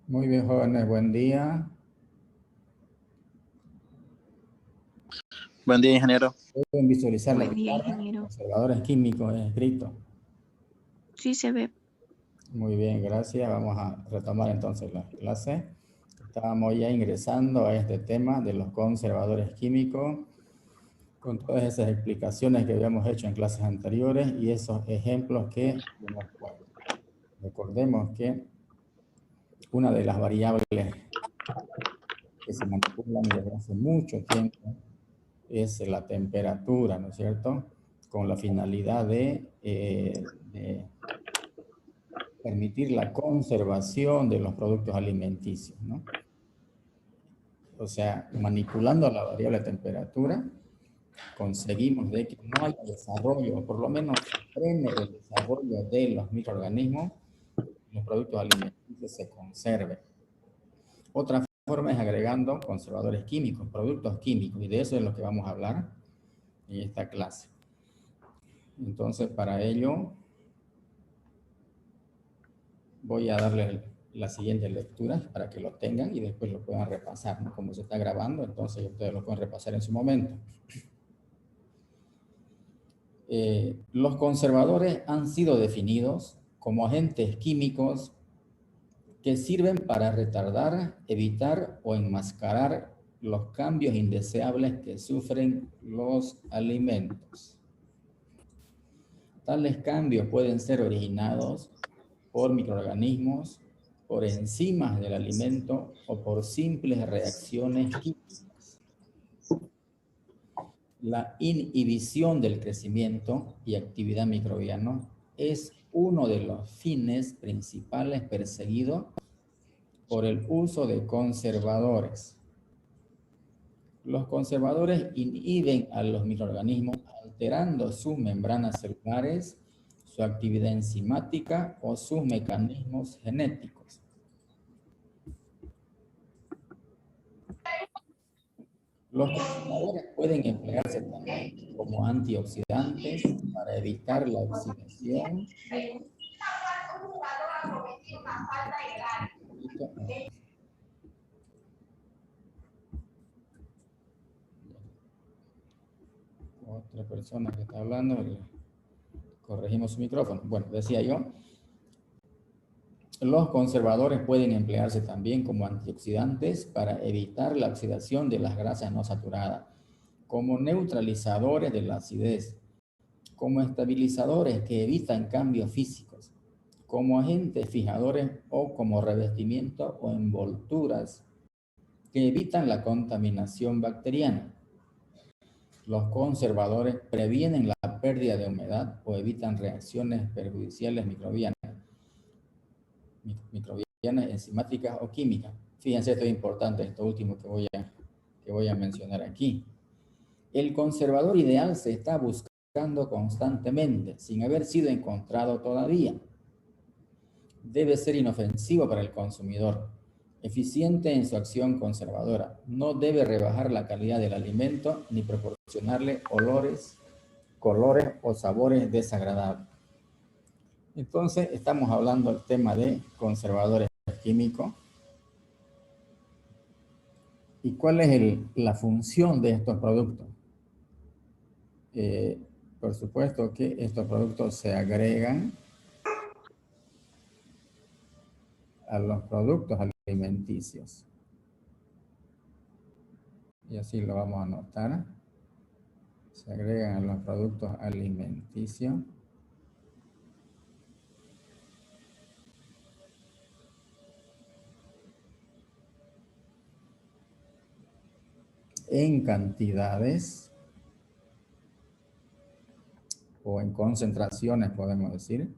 Muy bien, jóvenes, buen día. Buen día, ingeniero. Pueden visualizar la Buen día, pizarra, ingeniero. conservadores químicos escrito. Sí se ve. Muy bien, gracias. Vamos a retomar entonces la clase. Estábamos ya ingresando a este tema de los conservadores químicos, con todas esas explicaciones que habíamos hecho en clases anteriores y esos ejemplos que hemos puesto. Recordemos que una de las variables que se manipulan desde hace mucho tiempo es la temperatura, ¿no es cierto? Con la finalidad de permitir la conservación de los productos alimenticios, ¿no? O sea, manipulando la variable temperatura, conseguimos de que no haya desarrollo, o por lo menos se frene el desarrollo de los microorganismos, los productos alimenticios se conserven. Otra forma es agregando conservadores químicos, productos químicos, y de eso es lo que vamos a hablar en esta clase. Entonces, para ello, voy a darle la siguiente lectura para que lo tengan y después lo puedan repasar, ¿no? Como se está grabando, entonces ustedes lo pueden repasar en su momento. Los conservadores han sido definidos como agentes químicos que sirven para retardar, evitar o enmascarar los cambios indeseables que sufren los alimentos. Tales cambios pueden ser originados por microorganismos, por enzimas del alimento o por simples reacciones químicas. La inhibición del crecimiento y actividad microbiana es uno de los fines principales perseguidos por el uso de conservadores. Los conservadores inhiben a los microorganismos alterando sus membranas celulares, su actividad enzimática o sus mecanismos genéticos. Los conservadores pueden emplearse también como antioxidantes para evitar la oxidación. Otra persona que está hablando, corregimos su micrófono. Bueno, decía yo, los conservadores pueden emplearse también como antioxidantes para evitar la oxidación de las grasas no saturadas, como neutralizadores de la acidez, como estabilizadores que evitan cambios físicos, como agentes fijadores o como revestimiento o envolturas que evitan la contaminación bacteriana. Los conservadores previenen la pérdida de humedad o evitan reacciones perjudiciales microbianas, enzimáticas o químicas. Fíjense, esto es importante, esto último que voy a mencionar aquí. El conservador ideal se está buscando constantemente, sin haber sido encontrado todavía. Debe ser inofensivo para el consumidor, eficiente en su acción conservadora. No debe rebajar la calidad del alimento ni proporcionarle olores, colores o sabores desagradables. Entonces, estamos hablando del tema de conservadores químicos. ¿Y cuál es la función de estos productos? Por supuesto que estos productos se agregan a los productos alimenticios. Y así lo vamos a anotar. Se agregan a los productos alimenticios. En cantidades o en concentraciones, podemos decir,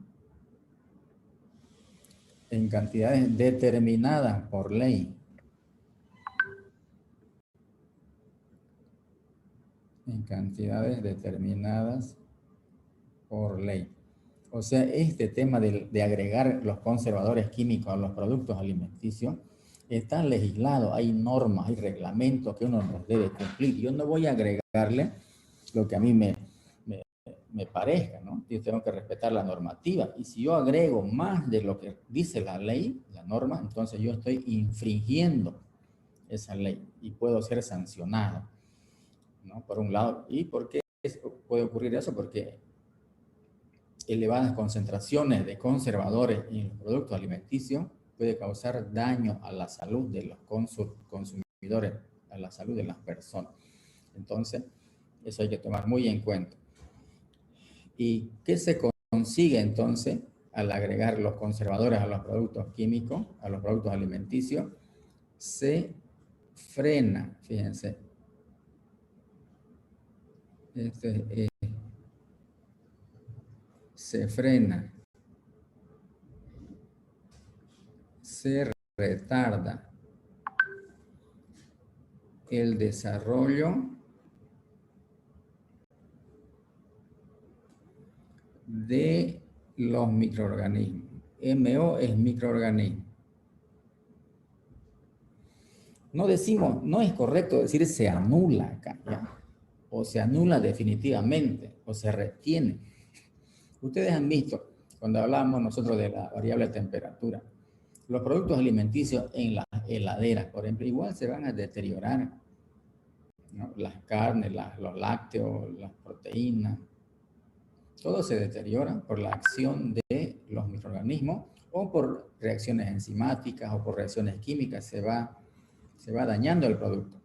en cantidades determinadas por ley. En cantidades determinadas por ley. O sea, este tema de agregar los conservadores químicos a los productos alimenticios está legislado, hay normas, hay reglamentos que uno los debe cumplir. Yo no voy a agregarle lo que a mí me me parezca, ¿no? Yo tengo que respetar la normativa. Y si yo agrego más de lo que dice la ley, la norma, entonces yo estoy infringiendo esa ley y puedo ser sancionado, ¿no? Por un lado. ¿Y por qué puede ocurrir eso? Porque elevadas concentraciones de conservadores en los productos alimenticios puede causar daño a la salud de los consumidores, a la salud de las personas. Entonces, eso hay que tomar muy en cuenta. ¿Y qué se consigue entonces al agregar los conservadores a los productos químicos, a los productos alimenticios? Se frena, fíjense, se frena, se retarda el desarrollo de los microorganismos. MO es microorganismo. No decimos, no es correcto decir se anula acá, ¿ya? O se anula definitivamente, o se retiene. Ustedes han visto, cuando hablamos nosotros de la variable temperatura, los productos alimenticios en las heladeras, por ejemplo, igual se van a deteriorar, ¿no? Las carnes, los lácteos, las proteínas, todo se deteriora por la acción de los microorganismos o por reacciones enzimáticas o por reacciones químicas, se va dañando el producto.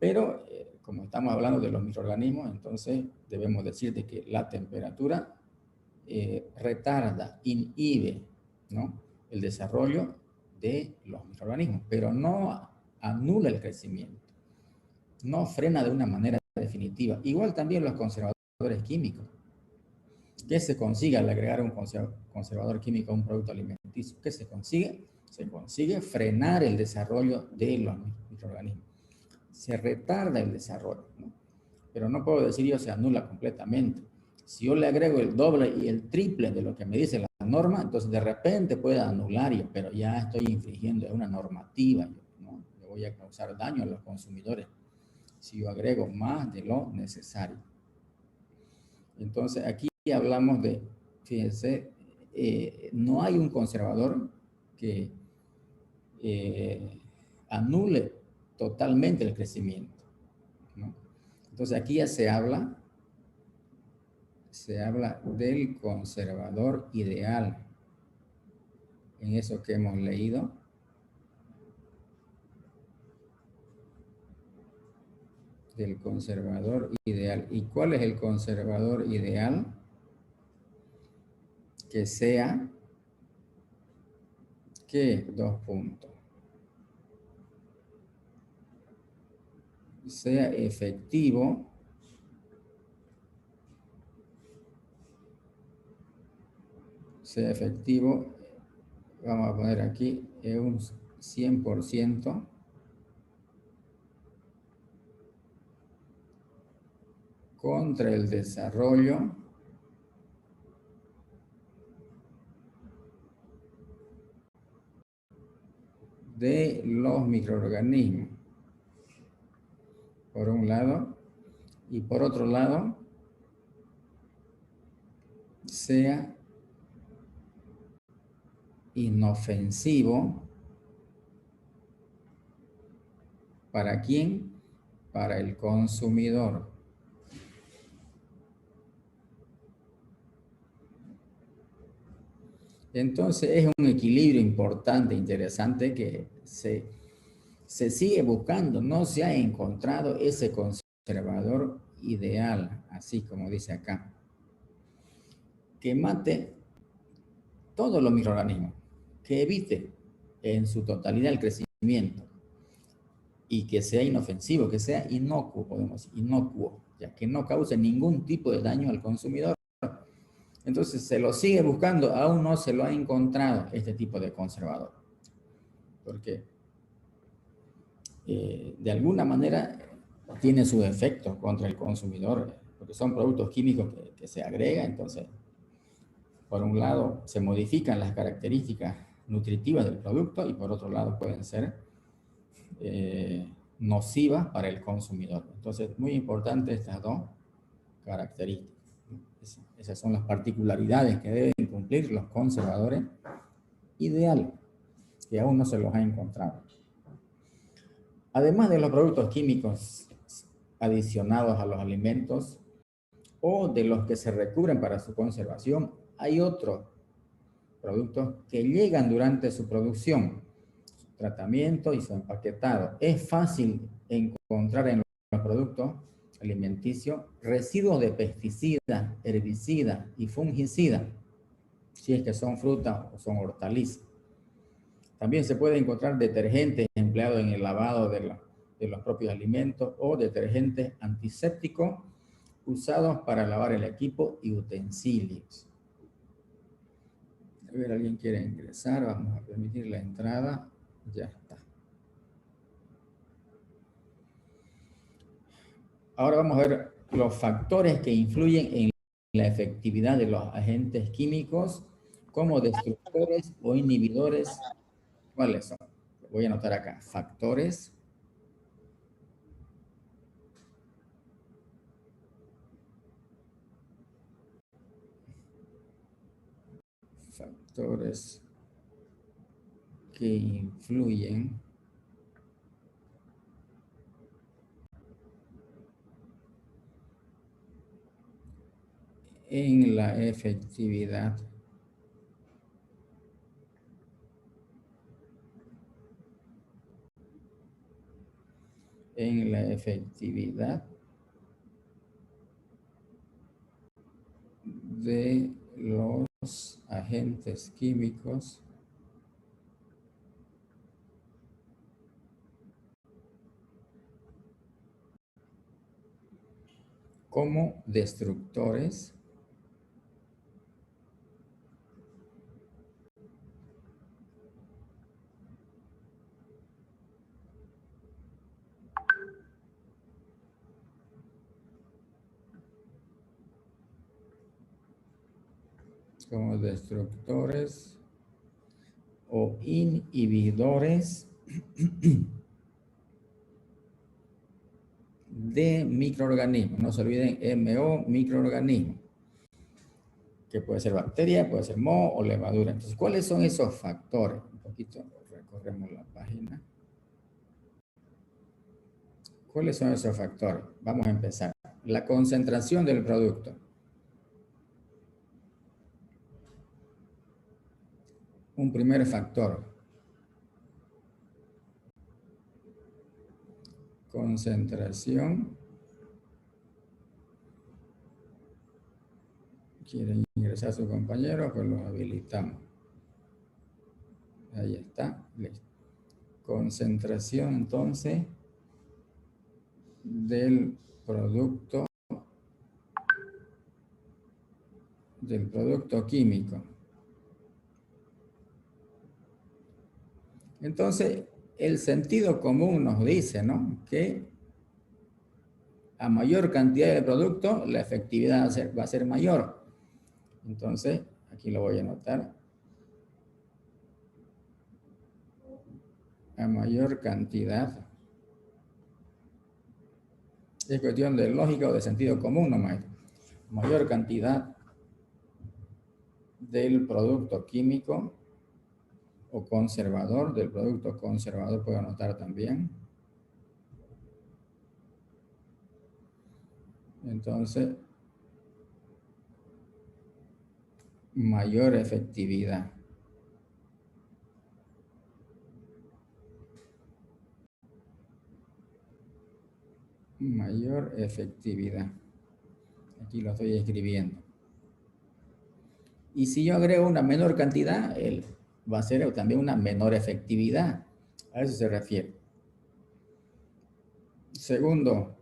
Pero como estamos hablando de los microorganismos, entonces debemos decir de que la temperatura retarda, inhibe, ¿no?, el desarrollo de los microorganismos, pero no anula el crecimiento, no frena de una manera definitiva. Igual también los conservadores químicos. ¿Qué se consigue al agregar un conservador químico a un producto alimenticio? ¿Qué se consigue? Se consigue frenar el desarrollo de los microorganismos. Se retarda el desarrollo, ¿no? Pero no puedo decir yo se anula completamente. Si yo le agrego el doble y el triple de lo que me dice la norma, entonces de repente puede anular, pero ya estoy infringiendo una normativa, ¿no? Le voy a causar daño a los consumidores si yo agrego más de lo necesario. Entonces aquí hablamos de, fíjense, no hay un conservador que anule totalmente el crecimiento, ¿no? Entonces aquí ya se habla del conservador ideal, en eso que hemos leído. Del conservador ideal. ¿Y cuál es el conservador ideal? Que sea, ¿qué? 2 puntos. Sea efectivo vamos a poner aquí un 100% contra el desarrollo de los microorganismos, por un lado, y por otro lado, sea inofensivo. ¿Para quién? Para el consumidor. Entonces es un equilibrio importante, interesante, que se sigue buscando. No se ha encontrado ese conservador ideal, así como dice acá, que mate todos los microorganismos, que evite en su totalidad el crecimiento y que sea inofensivo, que sea inocuo, podemos decir, inocuo, ya que no cause ningún tipo de daño al consumidor. Entonces se lo sigue buscando, aún no se lo ha encontrado este tipo de conservador. Porque de alguna manera tiene sus efectos contra el consumidor, porque son productos químicos que se agregan. Entonces, por un lado, se modifican las características nutritivas del producto y por otro lado pueden ser nocivas para el consumidor. Entonces, muy importante estas dos características. Esas son las particularidades que deben cumplir los conservadores ideales, que aún no se los ha encontrado. Además de los productos químicos adicionados a los alimentos o de los que se recubren para su conservación, hay otros productos que llegan durante su producción, su tratamiento y su empaquetado. Es fácil encontrar en los productos alimenticios residuos de pesticidas, herbicidas y fungicidas, si es que son frutas o son hortalizas. También se puede encontrar detergentes empleados en el lavado de los propios alimentos o detergentes antisépticos usados para lavar el equipo y utensilios. A ver, ¿alguien quiere ingresar? Vamos a permitir la entrada. Ya está. Ahora vamos a ver los factores que influyen en la efectividad de los agentes químicos como destructores o inhibidores. ¿Cuáles son? Voy a anotar acá. Factores. Factores que influyen en la efectividad de los agentes químicos como destructores o inhibidores de microorganismos. No se olviden MO, microorganismos, que puede ser bacteria, puede ser moho o levadura. Entonces, ¿cuáles son esos factores? Un poquito recorremos la página. ¿Cuáles son esos factores? Vamos a empezar. La concentración del producto. Un primer factor. Concentración. ¿Quieren ingresar a su compañero? Pues los habilitamos. Ahí está. Listo. Concentración, entonces, del producto químico. Entonces, el sentido común nos dice, ¿no?, que a mayor cantidad de producto, la efectividad va a ser mayor. Entonces, aquí lo voy a anotar. A mayor cantidad. Es cuestión de lógica o de sentido común nomás. Mayor cantidad del producto químico o conservador, del producto conservador puedo anotar también. Entonces, mayor efectividad. Mayor efectividad. Aquí lo estoy escribiendo. Y si yo agrego una menor cantidad, va a ser también una menor efectividad. A eso se refiere. Segundo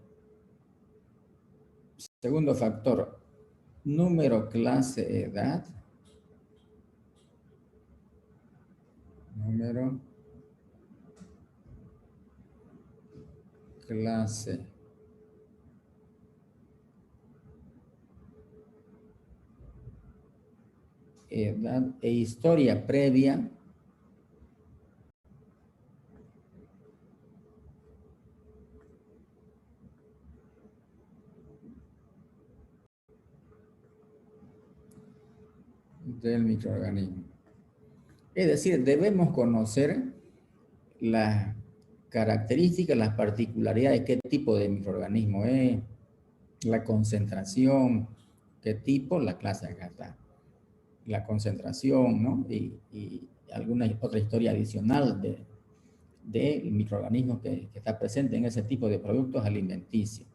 factor, número, clase, edad. Número, clase, edad e historia previa del microorganismo. Es decir, debemos conocer las características, las particularidades, qué tipo de microorganismo es, la concentración, qué tipo, la clase acá está, la concentración, ¿no? Y alguna otra historia adicional del microorganismo que está presente en ese tipo de productos alimenticios.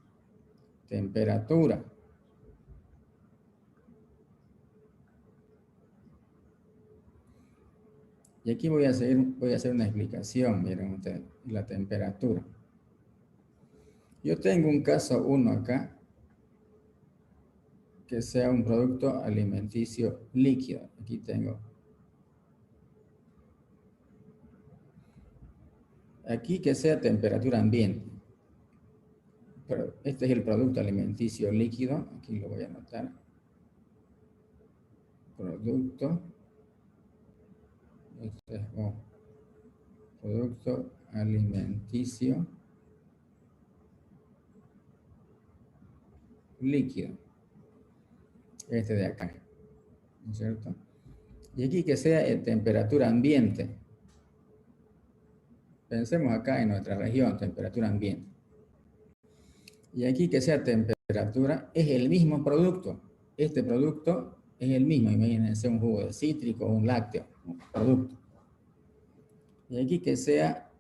Temperatura. Y aquí voy a hacer una explicación, miren ustedes, la temperatura. Yo tengo un caso 1 acá, que sea un producto alimenticio líquido. Aquí tengo. Aquí que sea temperatura ambiente. Pero este es el producto alimenticio líquido. Aquí lo voy a anotar. Producto. Este es producto alimenticio líquido. Este de acá. ¿No es cierto? Y aquí que sea en temperatura ambiente. Pensemos acá en nuestra región, temperatura ambiente. Y aquí que sea temperatura, es el mismo producto. Este producto es el mismo. Imagínense un jugo de cítrico, un lácteo, un producto. Y aquí que sea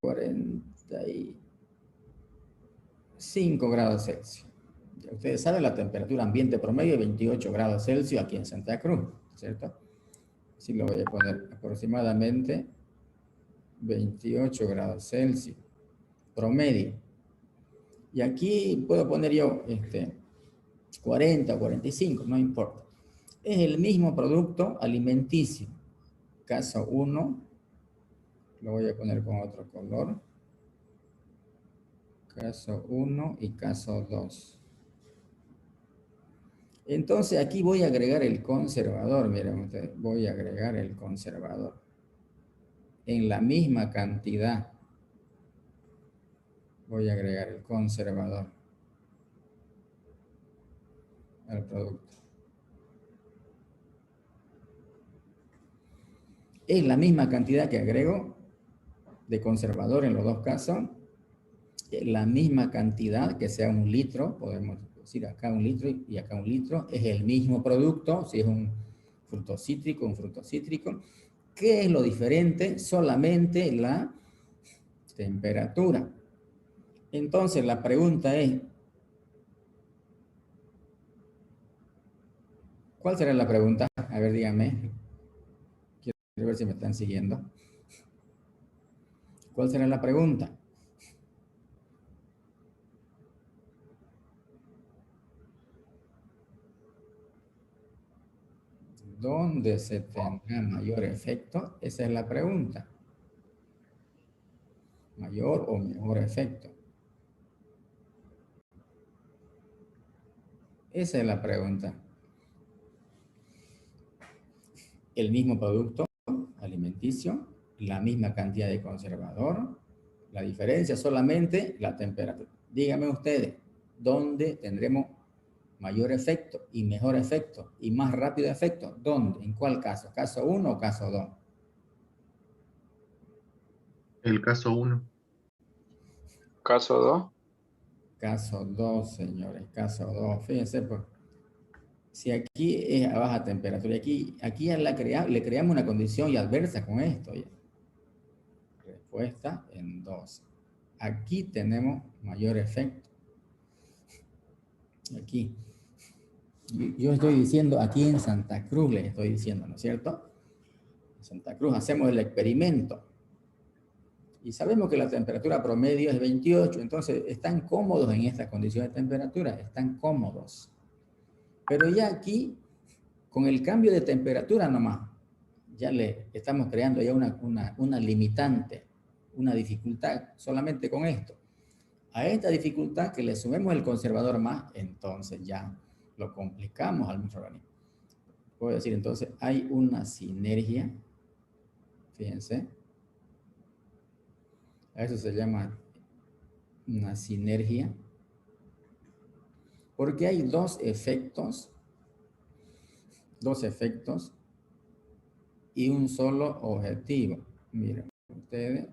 45 grados Celsius. Ya ustedes saben, la temperatura ambiente promedio es 28 grados Celsius aquí en Santa Cruz, ¿cierto? Así lo voy a poner aproximadamente 28 grados Celsius promedio. Y aquí puedo poner yo 40 o 45, no importa. Es el mismo producto alimenticio. Caso 1, lo voy a poner con otro color. Caso 1 y caso 2. Entonces aquí voy a agregar el conservador, miren ustedes, voy a agregar el conservador en la misma cantidad. Voy a agregar el conservador al producto. Es la misma cantidad que agrego de conservador en los dos casos. Es la misma cantidad, que sea 1 litro, podemos decir acá 1 litro y acá 1 litro. Es el mismo producto, si es un fruto cítrico, un fruto cítrico. ¿Qué es lo diferente? Solamente la temperatura. Entonces la pregunta es, ¿cuál será la pregunta? A ver, díganme. Quiero ver si me están siguiendo. ¿Cuál será la pregunta? ¿Dónde se tendrá mayor efecto? Esa es la pregunta. Mayor o mejor efecto. Esa es la pregunta. El mismo producto alimenticio, la misma cantidad de conservador, la diferencia solamente la temperatura. Díganme ustedes, ¿dónde tendremos mayor efecto y mejor efecto y más rápido efecto? ¿Dónde? ¿En cuál caso? ¿Caso 1 o caso 2? El caso 1. Caso 2. Caso 2, señores, caso 2. Fíjense, pues, si aquí es a baja temperatura, aquí ya le creamos una condición y adversa con esto. Ya. Respuesta en 2. Aquí tenemos mayor efecto. Aquí. Yo estoy diciendo, aquí en Santa Cruz les estoy diciendo, ¿no es cierto? En Santa Cruz hacemos el experimento. Y sabemos que la temperatura promedio es 28, entonces están cómodos en esta condición de temperatura, están cómodos. Pero ya aquí, con el cambio de temperatura nomás, ya le estamos creando ya una limitante, una dificultad solamente con esto. A esta dificultad que le sumemos el conservador más, entonces ya lo complicamos al microorganismo. Puedo decir, entonces, hay una sinergia, fíjense, a eso se llama una sinergia Porque hay dos efectos y un solo objetivo. Miren, ustedes.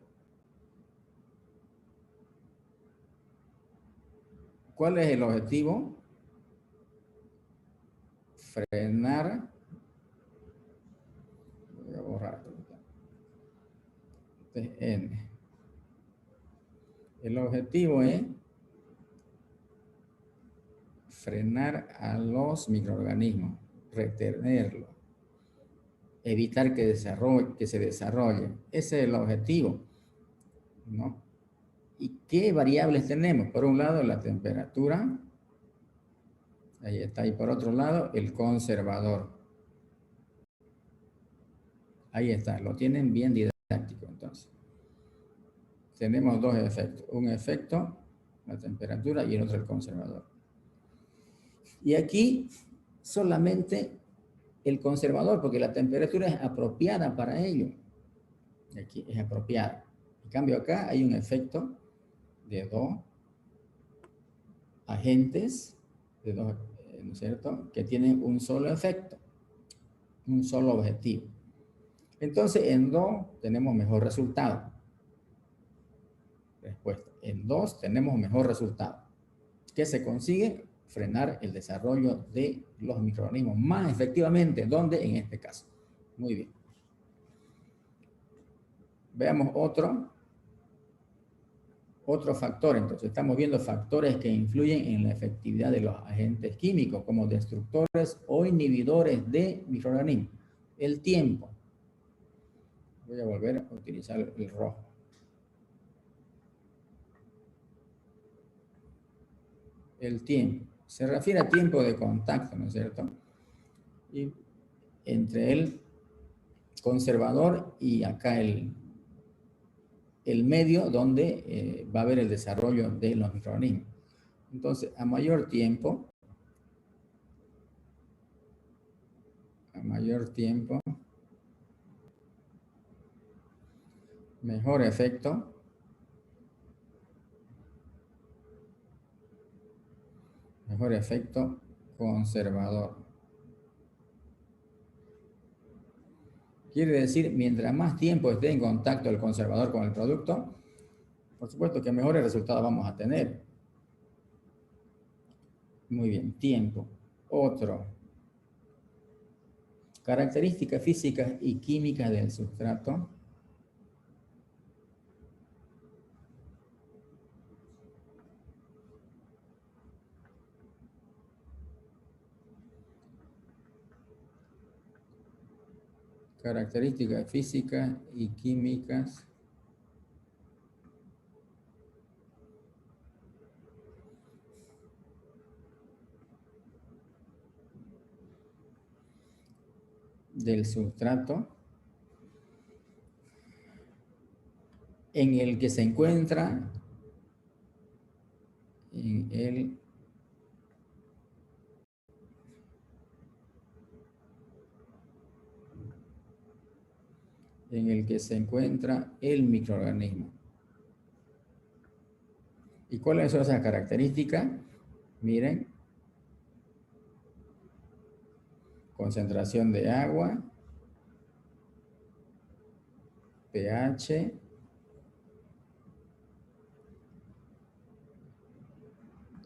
¿Cuál es el objetivo? Frenar. Voy a borrar. N. El objetivo es frenar a los microorganismos, retenerlos, evitar que se desarrollen. Ese es el objetivo, ¿no? ¿Y qué variables tenemos? Por un lado, la temperatura. Ahí está. Y por otro lado, el conservador. Ahí está. Lo tienen bien didáctico, entonces. Tenemos dos efectos. Un efecto, la temperatura, y el otro, el conservador. Y aquí solamente el conservador, porque la temperatura es apropiada para ello. Aquí es apropiada. En cambio, acá hay un efecto de dos agentes, ¿no es cierto?, que tienen un solo efecto, un solo objetivo. Entonces, en 2 tenemos mejor resultado. Respuesta. En 2 tenemos mejor resultado. ¿Qué se consigue? Frenar el desarrollo de los microorganismos más efectivamente. ¿Dónde? En este caso. Muy bien. Veamos otro factor. Entonces, estamos viendo factores que influyen en la efectividad de los agentes químicos como destructores o inhibidores de microorganismos. El tiempo. Voy a volver a utilizar el rojo. El tiempo. Se refiere a tiempo de contacto, ¿no es cierto? Y entre el conservador y acá el medio donde va a haber el desarrollo de los microorganismos. Entonces, a mayor tiempo, mejor efecto, conservador. Quiere decir, mientras más tiempo esté en contacto el conservador con el producto, por supuesto que mejores resultados vamos a tener. Muy bien, tiempo. Otro. Características físicas y químicas del sustrato. Características físicas y químicas del sustrato en el que se encuentra el microorganismo. ¿Y cuáles son esas características? Miren. Concentración de agua, pH,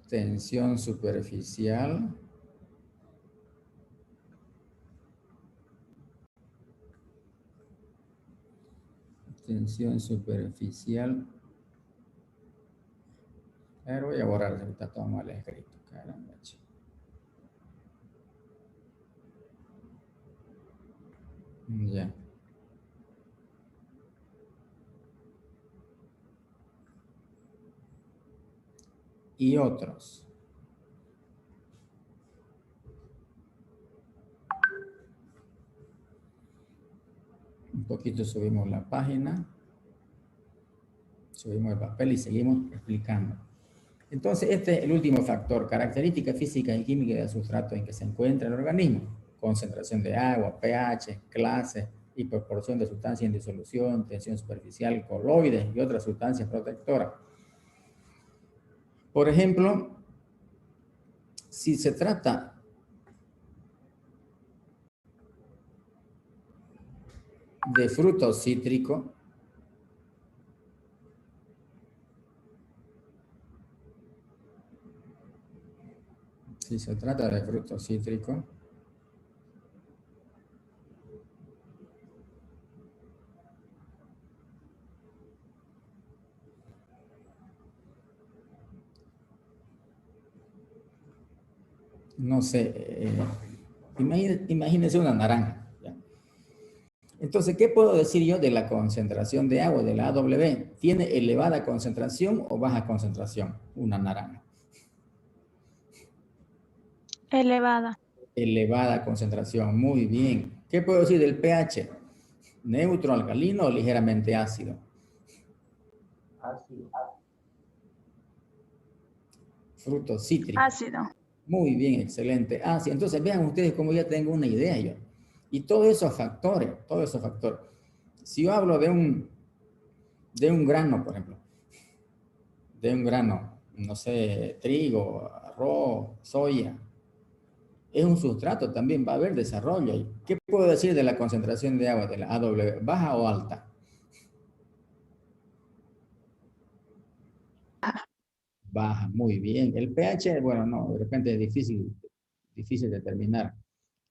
tensión superficial, A ver, voy a borrar, está todo mal escrito. Caramba. Ya. Y otros. Un poquito subimos la página. Subimos el papel y seguimos explicando. Entonces, este es el último factor. Características físicas y químicas del sustrato en que se encuentra el organismo. Concentración de agua, pH, clase y proporción de sustancias en disolución, tensión superficial, coloides y otras sustancias protectoras. Por ejemplo, Si se trata de fruto cítrico, si se trata de fruto cítrico, no sé, imagínense una naranja. ¿Ya? Entonces, ¿qué puedo decir yo de la concentración de agua de la AW? ¿Tiene elevada concentración o baja concentración? Una naranja. Elevada. Elevada concentración, muy bien. ¿Qué puedo decir del pH? ¿Neutro, alcalino o ligeramente ácido? Ácido. Fruto cítrico. Ácido. Muy bien, excelente. Sí, entonces vean ustedes cómo ya tengo una idea yo. Y todos esos factores. Si yo hablo de un grano, por ejemplo, de un grano, no sé, trigo, arroz, soya, es un sustrato, también va a haber desarrollo ahí. ¿Qué puedo decir de la concentración de agua de la AW? ¿Baja o alta? Baja, muy bien. El pH, bueno, no, de repente es difícil determinar.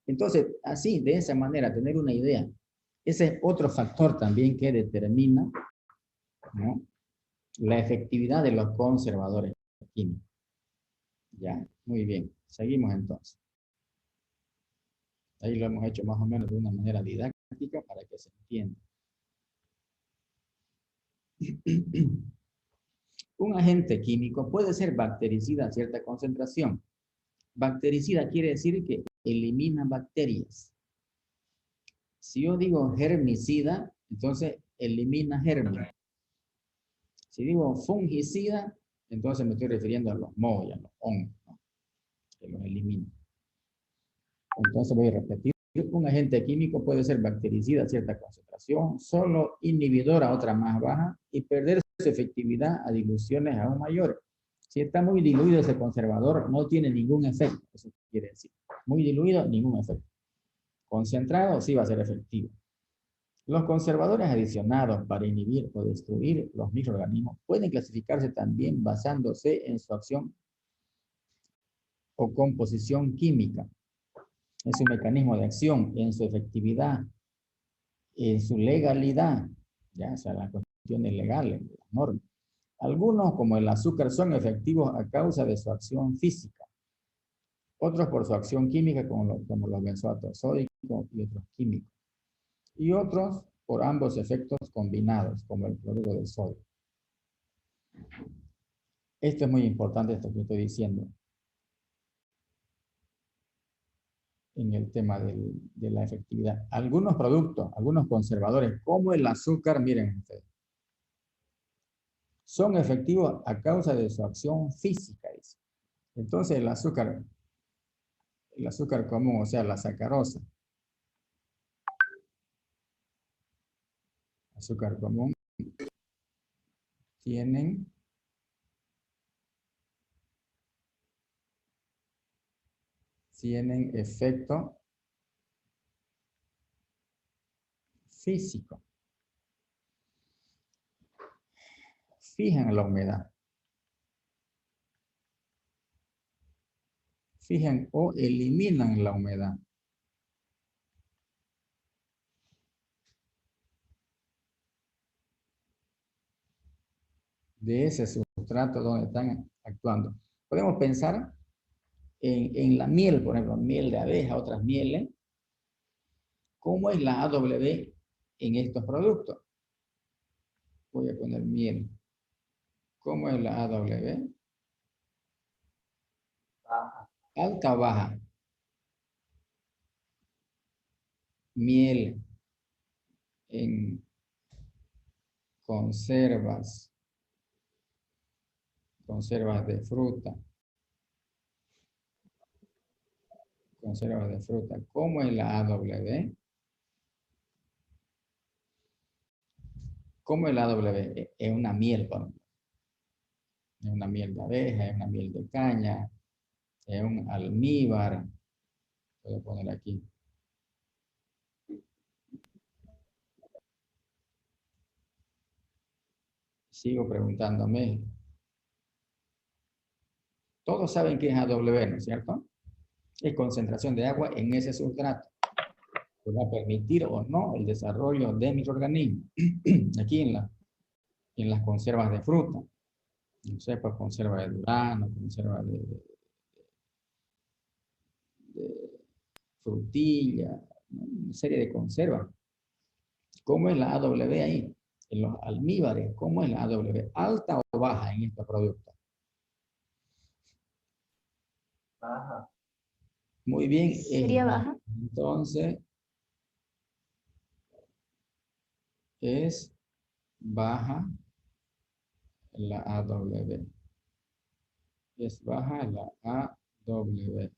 Entonces, así, de esa manera, tener una idea. Ese es otro factor también que determina, ¿no?, la efectividad de los conservadores químicos. Ya, muy bien. Seguimos entonces. Ahí lo hemos hecho más o menos de una manera didáctica para que se entienda. Un agente químico puede ser bactericida a cierta concentración. Bactericida quiere decir que elimina bacterias. Si yo digo germicida, entonces elimina gérmenes. Si digo fungicida, entonces me estoy refiriendo a los mohos y a los hongos, ¿no?, que los elimina. Entonces voy a repetir. Un agente químico puede ser bactericida a cierta concentración, solo inhibidor a otra más baja y perder su efectividad a diluciones aún mayores. Si está muy diluido ese conservador, no tiene ningún efecto. Eso quiere decir. Muy diluido, ningún efecto. Concentrado, sí va a ser efectivo. Los conservadores adicionados para inhibir o destruir los microorganismos pueden clasificarse también basándose en su acción o composición química, en su mecanismo de acción, en su efectividad, en su legalidad, ya, o sea, las cuestiones legales, las normas. Algunos, como el azúcar, son efectivos a causa de su acción física. Otros por su acción química, como los benzoatos sódicos y otros químicos. Y otros por ambos efectos combinados, como el cloruro de sodio. Esto es muy importante, esto que estoy diciendo, en el tema de la efectividad. Algunos productos, algunos conservadores, como el azúcar, miren ustedes, son efectivos a causa de su acción física, dice. Entonces el azúcar común, o sea, la sacarosa, azúcar común, tienen efecto físico. Fijan la humedad. Fijan o eliminan la humedad. De ese sustrato donde están actuando. Podemos pensar en la miel, por ejemplo, miel de abeja, otras mieles. ¿Cómo es la AW en estos productos? Voy a poner miel. ¿Cómo es la AW? Baja. Alta o baja. Miel en conservas de fruta. Conservas de fruta. ¿Cómo es la AW? ¿Cómo es la AW? Es una miel, por ejemplo. Es una miel de abeja, es una miel de caña, es un almíbar. Puedo poner aquí. Sigo preguntándome. Todos saben que es AW, ¿no es cierto? Es concentración de agua en ese sustrato. Que va a permitir o no el desarrollo de microorganismos. Aquí en las conservas de fruta. No sé, pues conserva de durazno, conserva de frutilla, ¿no? Una serie de conservas. ¿Cómo es la AW ahí? En los almíbares, ¿cómo es la AW? ¿Alta o baja en estos productos? Baja. Muy bien. ¿Sería baja? Entonces, es baja la AW. Es baja la AW.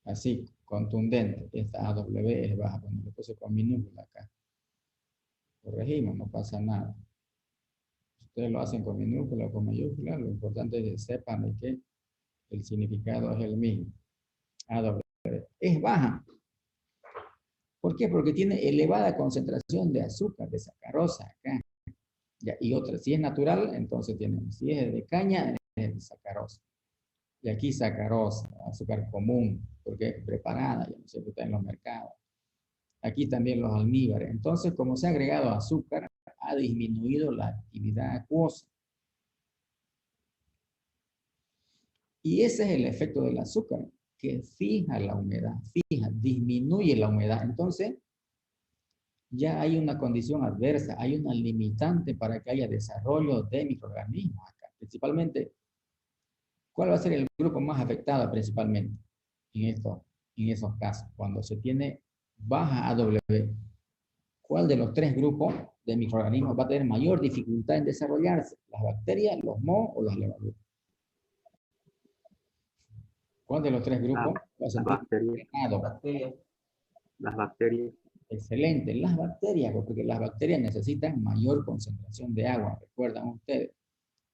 Así, contundente. Esta AW es baja. Bueno, lo puse con minúscula acá. Corregimos, no pasa nada. Ustedes lo hacen con minúscula o con mayúscula. Lo importante es que sepan de que el significado es el mismo. AW. Es baja. ¿Por qué? Porque tiene elevada concentración de azúcar, de sacarosa acá. Ya, y otra, si es natural, entonces tiene, si es de caña, es de sacarosa. Y aquí sacarosa, azúcar común, porque es preparada, ya no se está en los mercados. Aquí también los almíbares. Entonces, como se ha agregado azúcar, ha disminuido la actividad acuosa. Y ese es el efecto del azúcar, que fija la humedad, disminuye la humedad. Entonces, ya hay una condición adversa, hay una limitante para que haya desarrollo de microorganismos acá. Principalmente, ¿cuál va a ser el grupo más afectado principalmente en esos casos? Cuando se tiene baja AW, ¿cuál de los tres grupos de microorganismos va a tener mayor dificultad en desarrollarse? ¿Las bacterias, los mohos o las levaduras? ¿Cuál de los tres grupos va a sentir frenado? Las bacterias. Excelente, las bacterias, porque las bacterias necesitan mayor concentración de agua, recuerdan ustedes.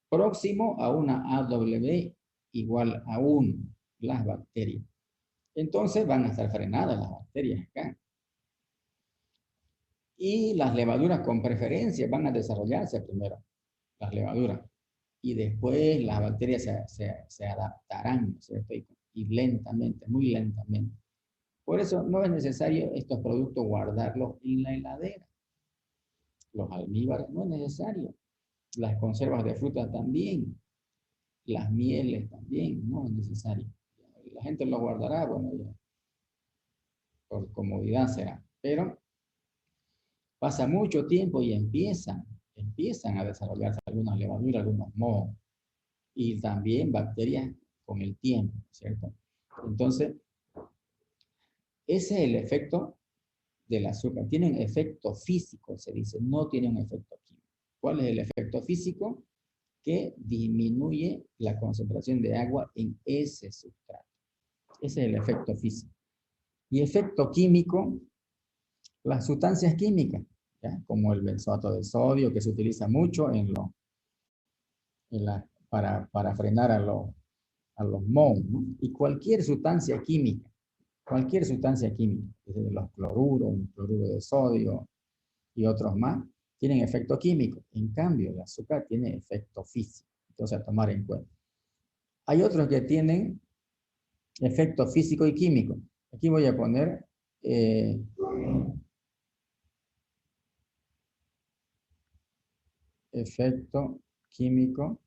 Próximo a una AW igual a 1, las bacterias. Entonces van a estar frenadas las bacterias acá. Y las levaduras con preferencia van a desarrollarse primero, las levaduras. Y después las bacterias se adaptarán, ¿no es cierto? Y lentamente, muy lentamente. Por eso no es necesario estos productos guardarlos en la heladera. Los almíbares no es necesario. Las conservas de fruta también. Las mieles también, no es necesario. La gente lo guardará, bueno, ya, por comodidad será. Pero pasa mucho tiempo y empiezan a desarrollarse algunas levaduras, algunos mohos. Y también bacterias con el tiempo, ¿cierto? Entonces, ese es el efecto del azúcar. Tiene un efecto físico, se dice, no tiene un efecto químico. ¿Cuál es el efecto físico? Que disminuye la concentración de agua en ese sustrato. Ese es el efecto físico. Y efecto químico, las sustancias químicas, ¿ya? Como el benzoato de sodio, que se utiliza mucho para frenar a los mohos, ¿no? Y cualquier sustancia química, desde los cloruros, el cloruro de sodio y otros más, tienen efecto químico. En cambio, el azúcar tiene efecto físico. Entonces, a tomar en cuenta. Hay otros que tienen efecto físico y químico. Aquí voy a poner efecto químico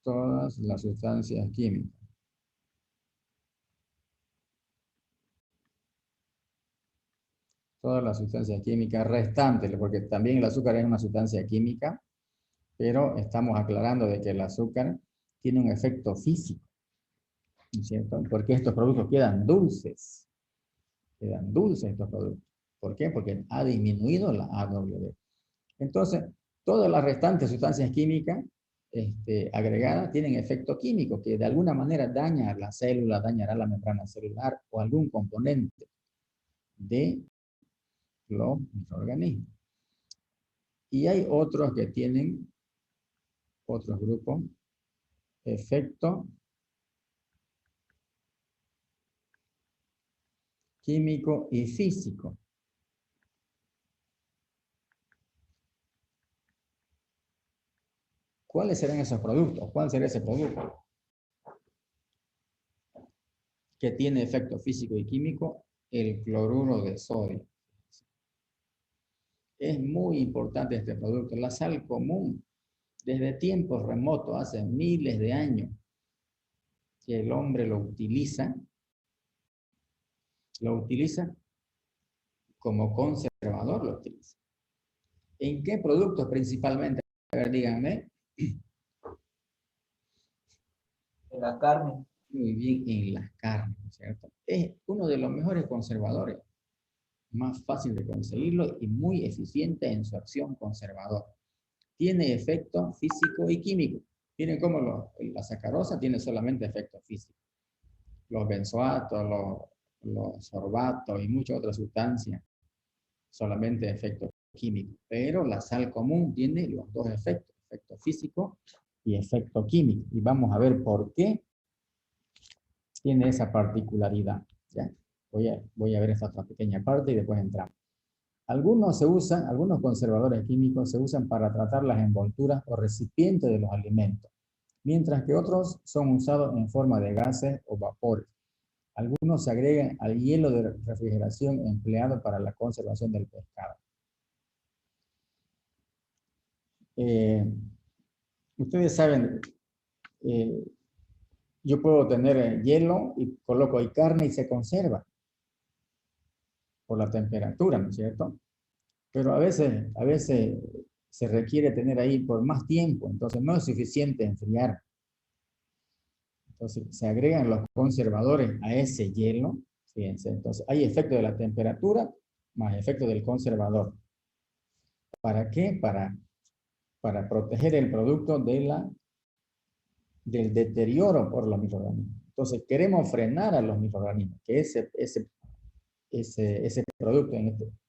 todas las sustancias químicas. Todas las sustancias químicas restantes, porque también el azúcar es una sustancia química, pero estamos aclarando de que el azúcar tiene un efecto físico, ¿no es cierto? Porque estos productos quedan dulces estos productos. ¿Por qué? Porque ha disminuido la AW. Entonces, todas las restantes sustancias químicas agregadas tienen efecto químico que de alguna manera daña la célula, dañará la membrana celular o algún componente de los microorganismos. Y hay otros que tienen, otros grupos, efecto químico y físico. ¿Cuáles serán esos productos? ¿Cuál será ese producto que tiene efecto físico y químico? El cloruro de sodio. Es muy importante este producto. La sal común, desde tiempos remotos, hace miles de años, que el hombre lo utiliza como conservador, lo utiliza. ¿En qué productos principalmente? A ver, díganme. En la carne. Muy bien, en las carnes, ¿cierto? Es uno de los mejores conservadores, más fácil de conseguirlo y muy eficiente en su acción conservadora. Tiene efecto físico y químico. Miren cómo la sacarosa tiene solamente efecto físico. Los benzoatos, los sorbatos y muchas otras sustancias, solamente efecto químico. Pero la sal común tiene los dos efectos, efecto físico y efecto químico. Y vamos a ver por qué tiene esa particularidad. ¿Ya? Voy a ver esta otra pequeña parte y después entramos. Algunos conservadores químicos se usan para tratar las envolturas o recipientes de los alimentos, mientras que otros son usados en forma de gases o vapores. Algunos se agregan al hielo de refrigeración empleado para la conservación del pescado. Ustedes saben, yo puedo tener hielo y coloco ahí carne y se conserva por la temperatura, ¿no es cierto? Pero a veces se requiere tener ahí por más tiempo, entonces no es suficiente enfriar. Entonces se agregan los conservadores a ese hielo, fíjense, entonces hay efecto de la temperatura más efecto del conservador. ¿Para qué? Para proteger el producto del deterioro por los microorganismos. Entonces queremos frenar a los microorganismos, que ese producto,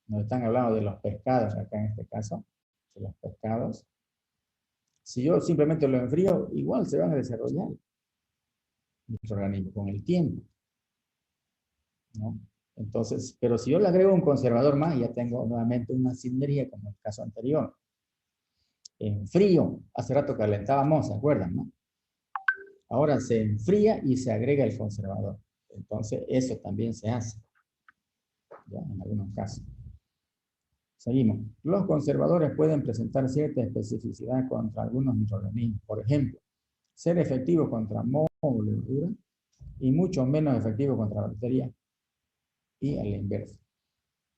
nos están hablando de los pescados acá en este caso, de los pescados. Si yo simplemente lo enfrío, igual se van a desarrollar microorganismos con el tiempo, ¿no? Entonces, pero si yo le agrego un conservador más, ya tengo nuevamente una sinergia como el caso anterior. En frío, hace rato calentábamos, ¿se acuerdan, no? Ahora se enfría y se agrega el conservador. Entonces, eso también se hace, ¿ya? En algunos casos. Seguimos. Los conservadores pueden presentar cierta especificidad contra algunos microorganismos. Por ejemplo, ser efectivos contra moho o levadura y mucho menos efectivos contra bacterias y a la inversa,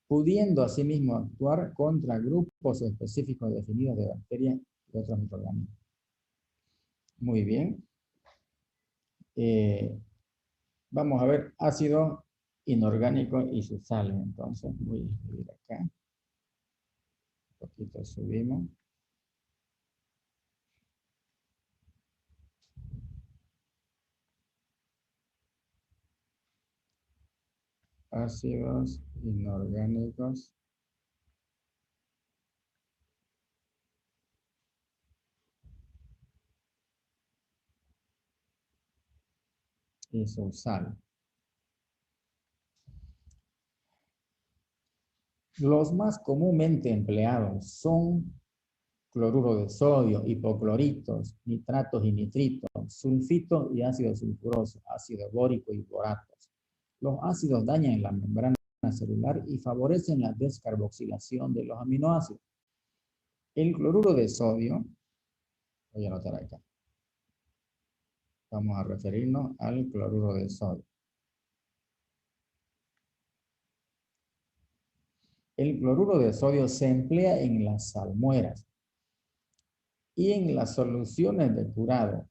pudiendo asimismo actuar contra grupos específicos definidos de bacterias y otros microorganismos. Muy bien. Vamos a ver ácidos inorgánicos y sus sales. Entonces, voy a escribir acá. Un poquito subimos. Ácidos inorgánicos y su sal. Los más comúnmente empleados son cloruro de sodio, hipocloritos, nitratos y nitritos, sulfitos y ácido sulfuroso, ácido bórico y boratos. Los ácidos dañan la membrana celular y favorecen la descarboxilación de los aminoácidos. El cloruro de sodio, voy a anotar acá. Vamos a referirnos al cloruro de sodio. El cloruro de sodio se emplea en las salmueras y en las soluciones de curado,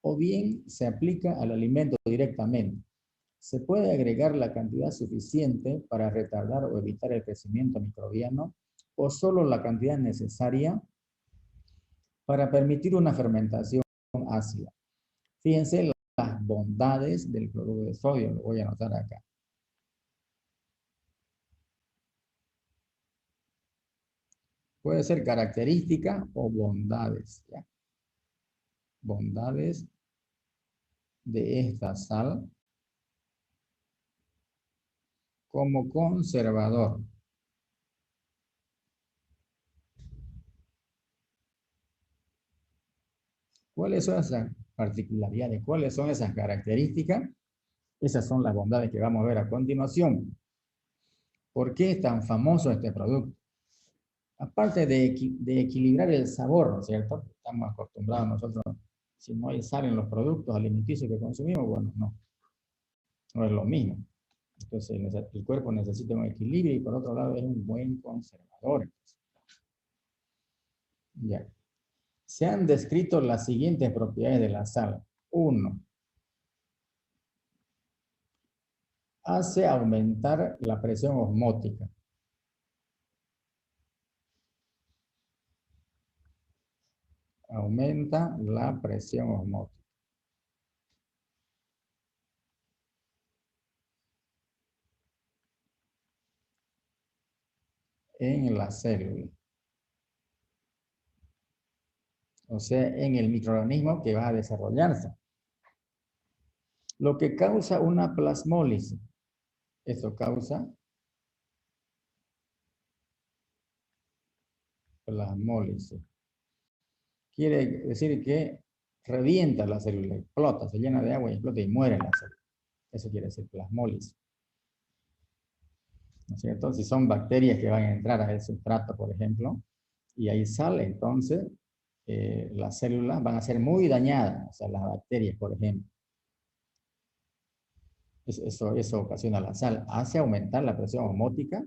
o bien se aplica al alimento directamente. Se puede agregar la cantidad suficiente para retardar o evitar el crecimiento microbiano, o solo la cantidad necesaria para permitir una fermentación ácida. Fíjense las bondades del cloruro de sodio, lo voy a anotar acá. Puede ser característica o bondades, ¿ya? Bondades de esta sal como conservador. ¿Cuáles son esas particularidades? ¿Cuáles son esas características? Esas son las bondades que vamos a ver a continuación. ¿Por qué es tan famoso este producto? Aparte de equilibrar el sabor, ¿no es cierto? Estamos acostumbrados nosotros, si no hay sal en los productos alimenticios que consumimos, bueno, no es lo mismo. Entonces el cuerpo necesita un equilibrio y por otro lado es un buen conservador. Ya. Se han descrito las siguientes propiedades de la sal. 1. Hace aumentar la presión osmótica. Aumenta la presión osmótica. En la célula. O sea, en el microorganismo que va a desarrollarse. Lo que causa una plasmólisis. Eso causa plasmólisis. Quiere decir que revienta la célula, explota, se llena de agua y explota y muere la célula. Eso quiere decir plasmólisis. ¿No es cierto? Si son bacterias que van a entrar a el sustrato, por ejemplo, y ahí sale, entonces las células van a ser muy dañadas, o sea, las bacterias, por ejemplo. Eso ocasiona la sal. Hace aumentar la presión osmótica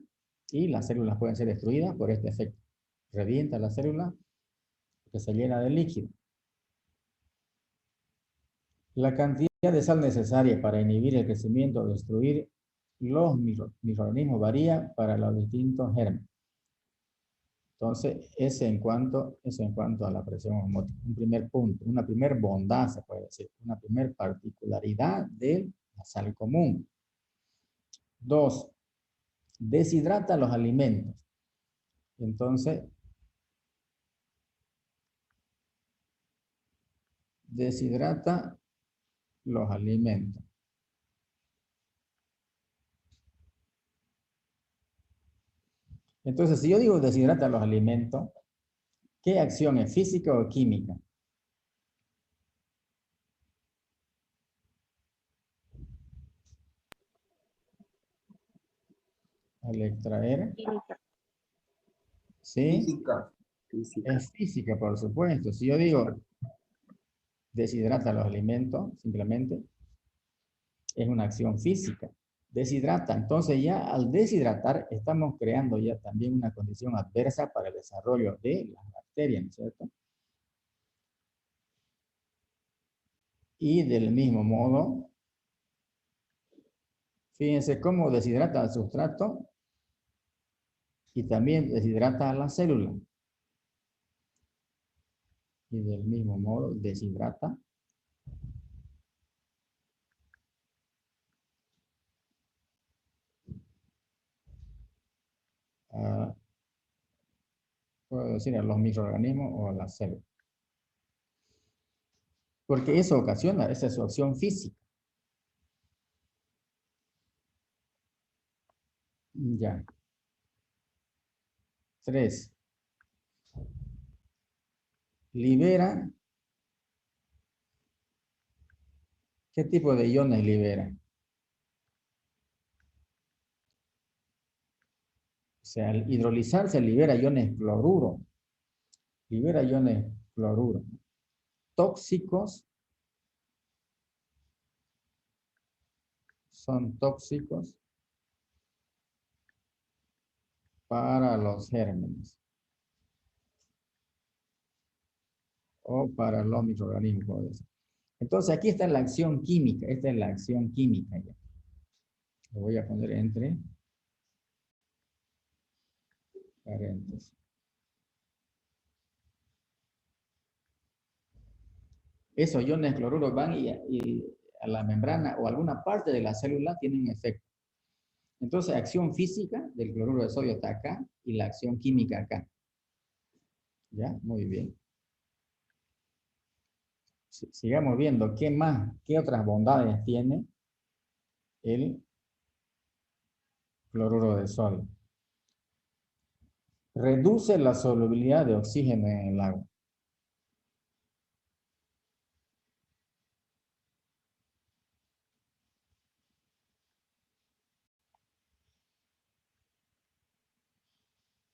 y las células pueden ser destruidas por este efecto. Revienta la célula que se llena de líquido. La cantidad de sal necesaria para inhibir el crecimiento o destruir los microorganismos varía para los distintos gérmenes. Entonces, eso en cuanto a la presión osmótica. Un primer punto, una primer bondad, se puede decir, una primer particularidad de la sal común. 2. Deshidrata los alimentos. Entonces, deshidrata los alimentos. Entonces, si yo digo deshidrata los alimentos, ¿qué acción es? ¿Física o química? Al extraer. ¿Sí? Física. Es física, por supuesto. Si yo digo deshidrata los alimentos, simplemente, es una acción física. Deshidrata. Entonces ya al deshidratar estamos creando ya también una condición adversa para el desarrollo de las bacterias, ¿no es cierto? Y del mismo modo, fíjense cómo deshidrata el sustrato y también deshidrata a la célula. Y del mismo modo deshidrata puedo decir a los microorganismos o a las células. Porque eso ocasiona, esa es su acción física. Ya. 3. Libera. ¿Qué tipo de iones libera? O sea, al hidrolizar se libera iones cloruro. Libera iones cloruro. Tóxicos. Son tóxicos para los gérmenes. O para los microorganismos. Entonces aquí está la acción química. Esta es la acción química ya. Lo voy a poner entre paréntesis. Esos iones cloruro van y a la membrana o alguna parte de la célula tienen efecto. Entonces, acción física del cloruro de sodio está acá y la acción química acá. Ya, muy bien. Sigamos viendo qué más, qué otras bondades tiene el cloruro de sodio. Reduce la solubilidad de oxígeno en el agua.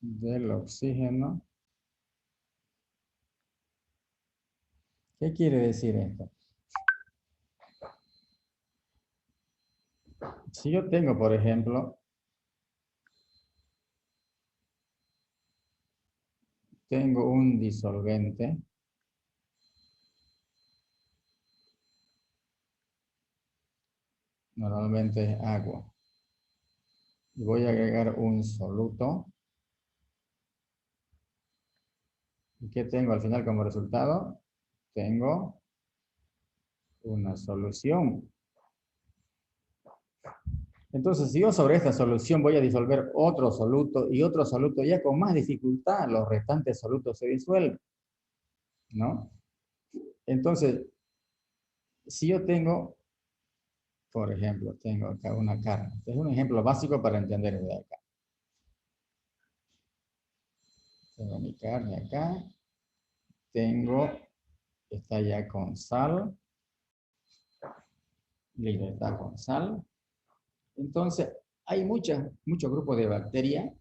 Del oxígeno. ¿Qué quiere decir esto? Si yo tengo, por ejemplo, tengo un disolvente, normalmente es agua, y voy a agregar un soluto. ¿Y qué tengo al final como resultado? Tengo una solución. Entonces, si yo sobre esta solución voy a disolver otro soluto y otro soluto, ya con más dificultad los restantes solutos se disuelven, ¿no? Entonces, si yo tengo, por ejemplo, tengo acá una carne. Es un ejemplo básico para entender de acá. Tengo mi carne acá. Tengo, está ya con sal. Listo, está con sal. Entonces, hay muchos grupos de bacterias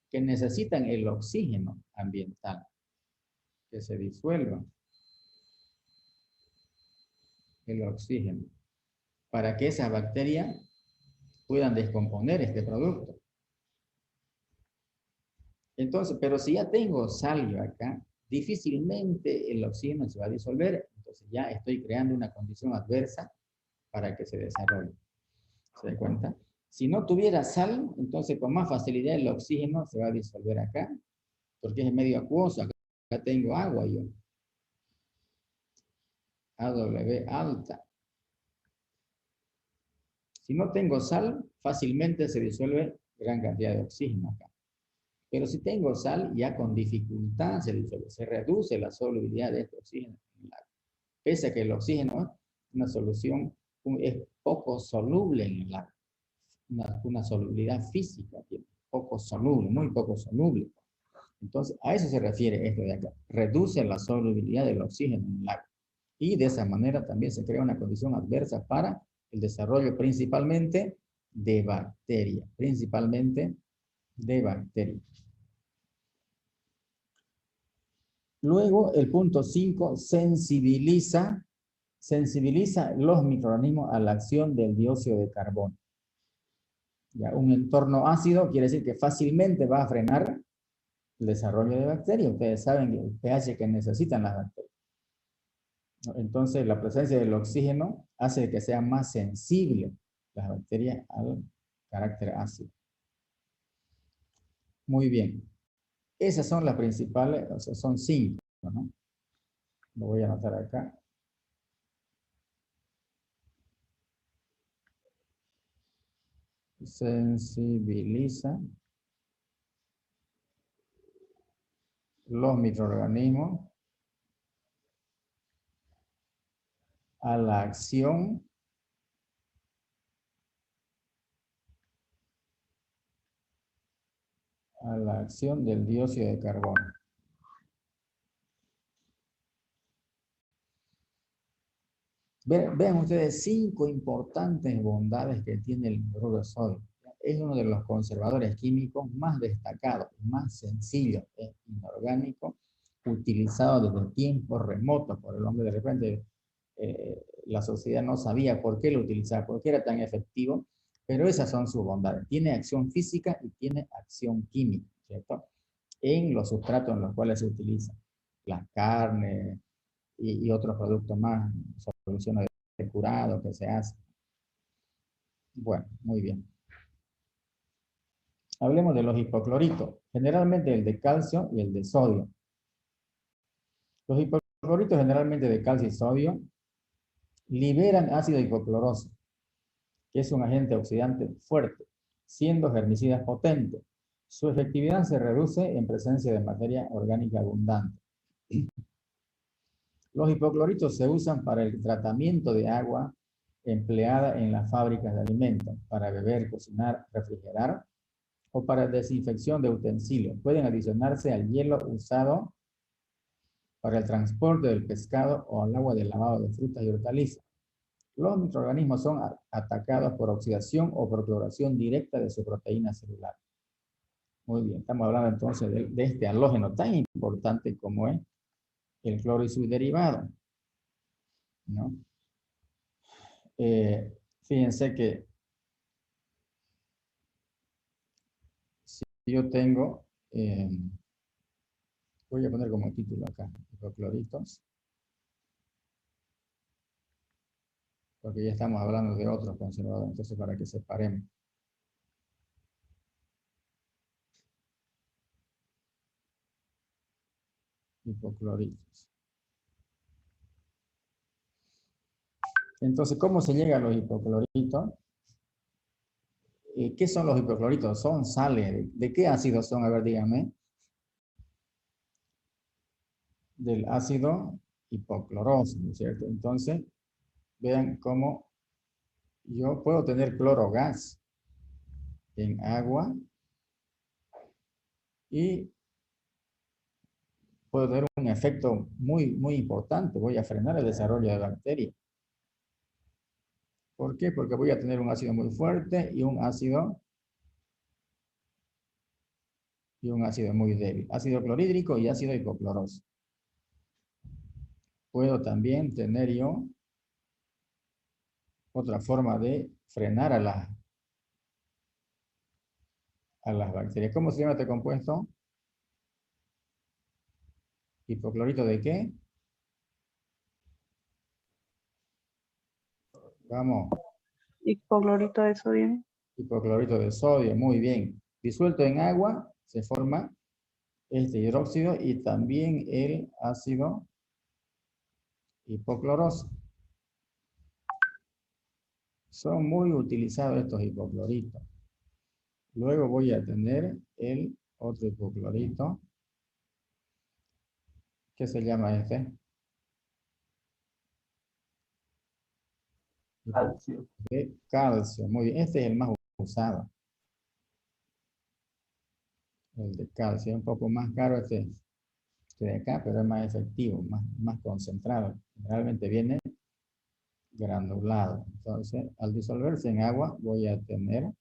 que necesitan el oxígeno ambiental, que se disuelva el oxígeno, para que esas bacterias puedan descomponer este producto. Entonces, pero si ya tengo sal yo acá, difícilmente el oxígeno se va a disolver, entonces ya estoy creando una condición adversa para que se desarrolle. ¿Se da cuenta? Si no tuviera sal, entonces con más facilidad el oxígeno se va a disolver acá, porque es medio acuoso. Acá tengo agua yo. AW alta. Si no tengo sal, fácilmente se disuelve gran cantidad de oxígeno acá. Pero si tengo sal, ya con dificultad se disuelve, se reduce la solubilidad de este oxígeno en el agua. Pese a que el oxígeno es una solución, es poco soluble en el agua. Una solubilidad física, poco soluble, muy poco soluble. Entonces, a eso se refiere esto de acá. Reduce la solubilidad del oxígeno en el agua. Y de esa manera también se crea una condición adversa para el desarrollo principalmente de bacterias. Principalmente de bacterias. Luego, el punto 5, sensibiliza los microorganismos a la acción del dióxido de carbono. Ya, un entorno ácido quiere decir que fácilmente va a frenar el desarrollo de bacterias. Ustedes saben el pH que necesitan las bacterias. Entonces, la presencia del oxígeno hace que sean más sensibles las bacterias al carácter ácido. Muy bien. Esas son las principales, o sea, son 5, ¿no? Lo voy a anotar acá. Sensibiliza los microorganismos a la acción del dióxido de carbono. Vean ustedes 5 importantes bondades que tiene el cloruro de sodio. Es uno de los conservadores químicos más destacados, más sencillos, es inorgánico, utilizado desde tiempos remotos por el hombre. De repente la sociedad no sabía por qué lo utilizaba, por qué era tan efectivo, pero esas son sus bondades. Tiene acción física y tiene acción química, ¿cierto? En los sustratos en los cuales se utiliza. La carne y otros productos más, soluciones de curado que se hacen. Bueno, muy bien. Hablemos de los hipocloritos, generalmente el de calcio y el de sodio. Los hipocloritos generalmente de calcio y sodio liberan ácido hipocloroso, que es un agente oxidante fuerte, siendo herbicidas potentes. Su efectividad se reduce en presencia de materia orgánica abundante. Los hipocloritos se usan para el tratamiento de agua empleada en las fábricas de alimentos, para beber, cocinar, refrigerar o para desinfección de utensilios. Pueden adicionarse al hielo usado para el transporte del pescado o al agua de lavado de frutas y hortalizas. Los microorganismos son atacados por oxidación o por cloración directa de su proteína celular. Muy bien, estamos hablando entonces de este halógeno tan importante como es el cloro y su derivado, ¿no? Fíjense que si yo tengo, voy a poner como título acá, hipocloritos, porque ya estamos hablando de otros conservadores, entonces para que separemos. Hipocloritos. Entonces, ¿cómo se llega a los hipocloritos? ¿Qué son los hipocloritos? Son sales. ¿De qué ácido son? A ver, díganme. Del ácido hipocloroso, ¿no es cierto? Entonces, vean cómo yo puedo tener clorogas en agua y puedo tener un efecto muy importante. Voy a frenar el desarrollo de bacterias. ¿Por qué? Porque voy a tener un ácido muy fuerte y un ácido muy débil. Ácido clorhídrico y ácido hipocloroso. Puedo también tener yo otra forma de frenar a las bacterias. ¿Cómo se llama este compuesto? ¿Hipoclorito de qué? Vamos. Hipoclorito de sodio. Hipoclorito de sodio, muy bien. Disuelto en agua se forma este hidróxido y también el ácido hipocloroso. Son muy utilizados estos hipocloritos. Luego voy a tener el otro hipoclorito. ¿Qué se llama este? Calcio. De calcio. Muy bien. Este es el más usado. El de calcio. Es un poco más caro este de acá, pero es más efectivo, más concentrado. Generalmente viene granulado. Entonces, al disolverse en agua, voy a tener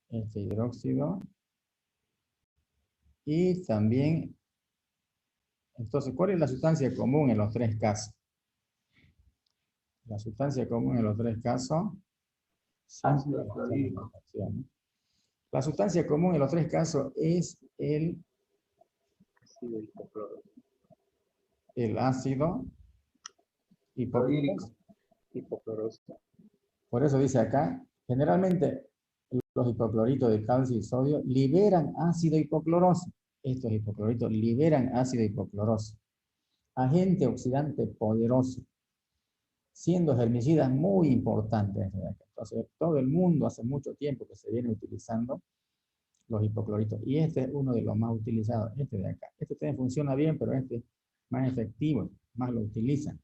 este hidróxido y también, entonces, ¿cuál es la sustancia común en los tres casos? La sustancia común en los tres casos, Ácido clorhídrico. la sustancia común en los tres casos es el ácido hipocloroso. Por eso dice acá, generalmente los hipocloritos de calcio y sodio liberan ácido hipocloroso. Estos hipocloritos liberan ácido hipocloroso. Agente oxidante poderoso, siendo herbicidas muy importantes. Entonces, todo el mundo hace mucho tiempo que se viene utilizando los hipocloritos. Y este es uno de los más utilizados, este de acá. Este también funciona bien, pero este es más efectivo, más lo utilizan.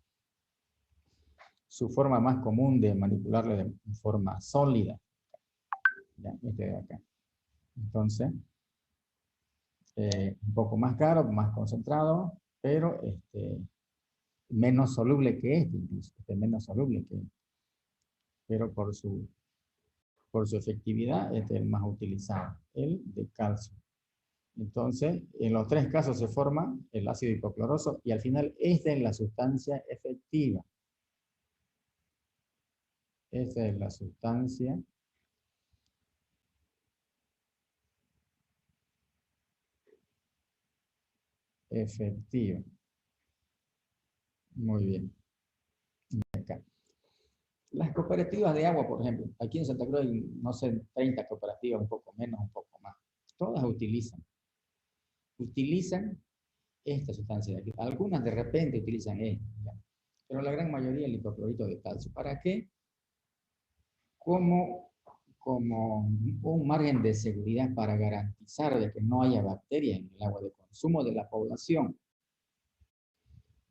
Su forma más común de manipularlo de forma sólida. Ya, este de acá. Entonces, un poco más caro, más concentrado, pero menos soluble que este, incluso. Este es menos soluble que este. Pero por su efectividad, este es el más utilizado, el de calcio. Entonces, en los tres casos se forma el ácido hipocloroso y al final esta es la sustancia efectiva. Esta es la sustancia efectiva. Muy bien. Acá. Las cooperativas de agua, por ejemplo, aquí en Santa Cruz hay, no sé, 30 cooperativas, un poco menos, un poco más. Todas utilizan esta sustancia de aquí. Algunas de repente utilizan esta, ¿ya? Pero la gran mayoría el hipoclorito de calcio. ¿Para qué? Como como un margen de seguridad para garantizar de que no haya bacterias en el agua de consumo de la población.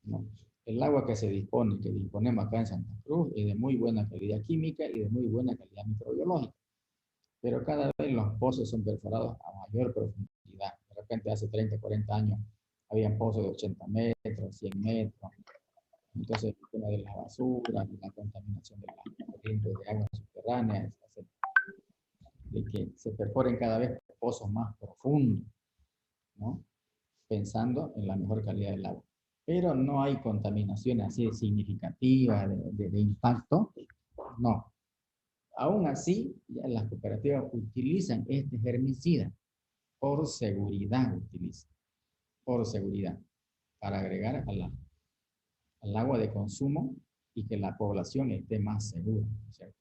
¿No? El agua que disponemos acá en Santa Cruz es de muy buena calidad química y de muy buena calidad microbiológica. Pero cada vez los pozos son perforados a mayor profundidad. De repente hace 30, 40 años habían pozos de 80 metros, 100 metros. Entonces el tema de la basura, de la contaminación de las corrientes de agua subterráneas, de que se perforen cada vez pozos más profundos, ¿no? Pensando en la mejor calidad del agua. Pero no hay contaminación así significativa de impacto, no. Aún así, ya las cooperativas utilizan este germicida por seguridad, por seguridad, para agregar al agua de consumo y que la población esté más segura, ¿cierto?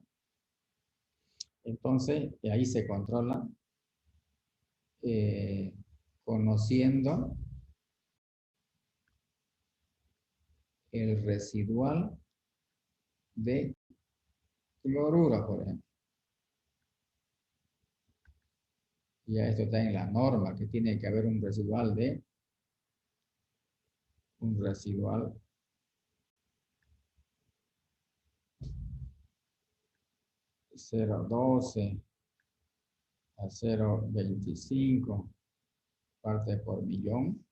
Entonces, ahí se controla conociendo el residual de cloruro, por ejemplo. Ya esto está en la norma, que tiene que haber un residual 0,12 a 0,25 partes por millón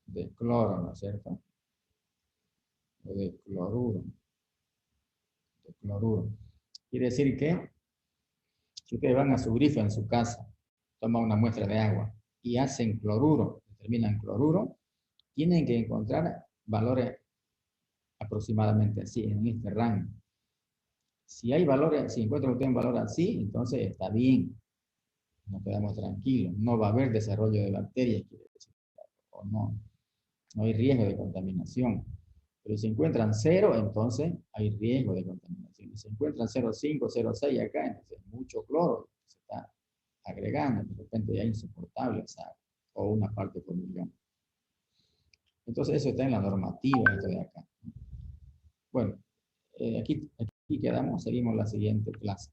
de cloro, ¿no es cierto? O de cloruro. Quiere decir que si ustedes van a su grifo en su casa, toman una muestra de agua y hacen cloruro, determinan cloruro, tienen que encontrar valores aproximadamente así, en este rango. Si hay valores, si encuentran ustedes un valor así, entonces está bien. Nos quedamos tranquilos. No va a haber desarrollo de bacterias, quiere decir, o no hay riesgo de contaminación. Pero si encuentran 0, entonces hay riesgo de contaminación. Si se encuentran 0,5, 0,6 acá, entonces mucho cloro se está agregando. De repente ya es insoportable esa agua, o una parte por millón. Entonces eso está en la normativa, esto de acá. Bueno, aquí quedamos, seguimos la siguiente clase.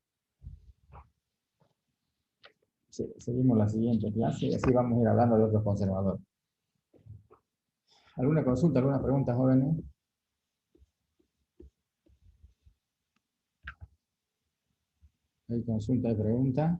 Seguimos la siguiente clase y así vamos a ir hablando de otros conservadores. ¿Alguna consulta, alguna pregunta, jóvenes? ¿Hay consulta y pregunta?